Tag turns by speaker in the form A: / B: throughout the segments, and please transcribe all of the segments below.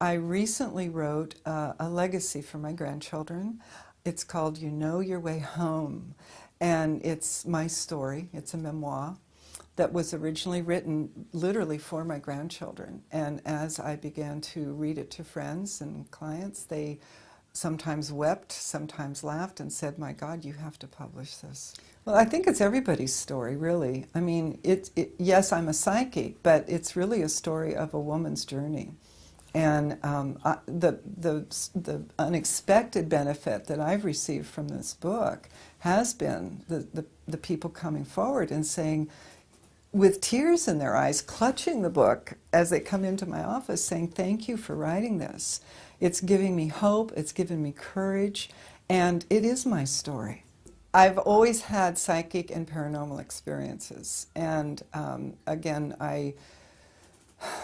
A: I recently wrote a legacy for my grandchildren. It's called You Know Your Way Home, and it's my story. It's a memoir that was originally written literally for my grandchildren. And as I began to read it to friends and clients, they sometimes wept, sometimes laughed, and said, "My God, you have to publish this." Well, I think it's everybody's story, really. I mean, yes, I'm a psychic, but it's really a story of a woman's journey. And the unexpected benefit that I've received from this book has been the people coming forward and saying, with tears in their eyes, clutching the book as they come into my office, saying, "Thank you for writing this. It's giving me hope, it's given me courage, and it is my story." I've always had psychic and paranormal experiences, and again, I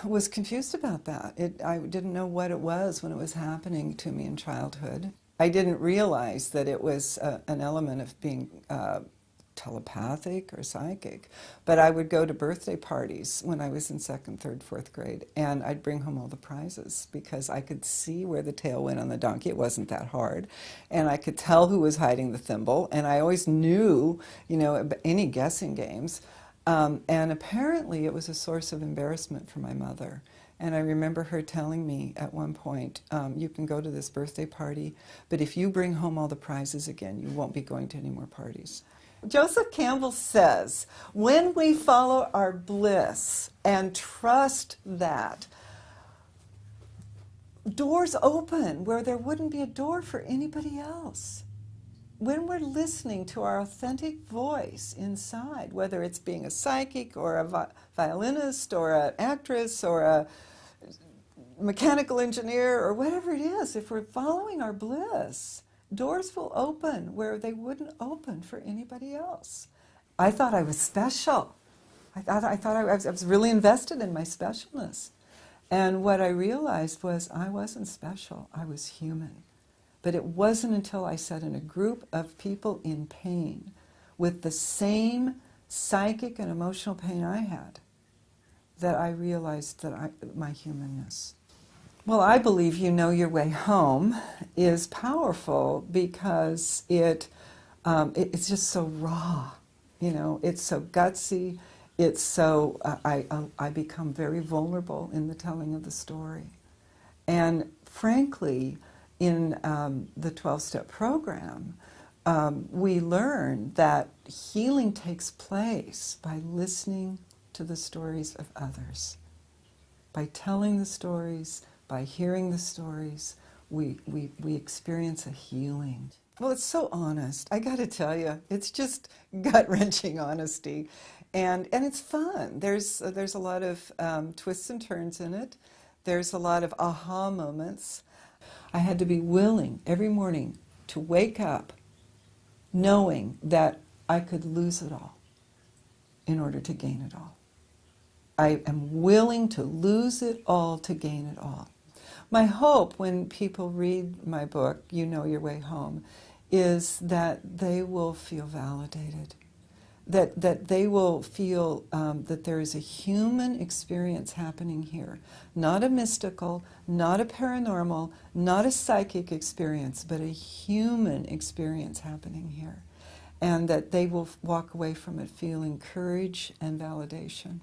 A: was confused about that. I didn't know what it was when it was happening to me in childhood. I didn't realize that it was an element of being telepathic or psychic. But I would go to birthday parties when I was in second, third, fourth grade, and I'd bring home all the prizes because I could see where the tail went on the donkey. It wasn't that hard. And I could tell who was hiding the thimble, and I always knew, any guessing games. And apparently it was a source of embarrassment for my mother. And I remember her telling me at one point, "You can go to this birthday party, but if you bring home all the prizes again, you won't be going to any more parties." Joseph Campbell says, when we follow our bliss and trust that, doors open where there wouldn't be a door for anybody else. When we're listening to our authentic voice inside, whether it's being a psychic or a violinist or an actress or a mechanical engineer or whatever it is, if we're following our bliss, doors will open where they wouldn't open for anybody else. I thought I was special. I thought I was really invested in my specialness. And what I realized was I wasn't special, I was human. But it wasn't until I sat in a group of people in pain with the same psychic and emotional pain I had that I realized that my humanness. Well, I believe You Know Your Way Home is powerful because it's just so raw, it's so gutsy, it's so, I become very vulnerable in the telling of the story. And frankly, in the 12-step program, we learn that healing takes place by listening to the stories of others. By telling the stories, by hearing the stories, we experience a healing. Well, it's so honest. I got to tell you, it's just gut-wrenching honesty. And it's fun. There's a lot of twists and turns in it. There's a lot of aha moments. I had to be willing every morning to wake up knowing that I could lose it all in order to gain it all. I am willing to lose it all to gain it all. My hope when people read my book, You Know Your Way Home, is that they will feel validated, that they will feel that there is a human experience happening here, not a mystical, not a paranormal, not a psychic experience, but a human experience happening here, and that they will walk away from it feeling courage and validation.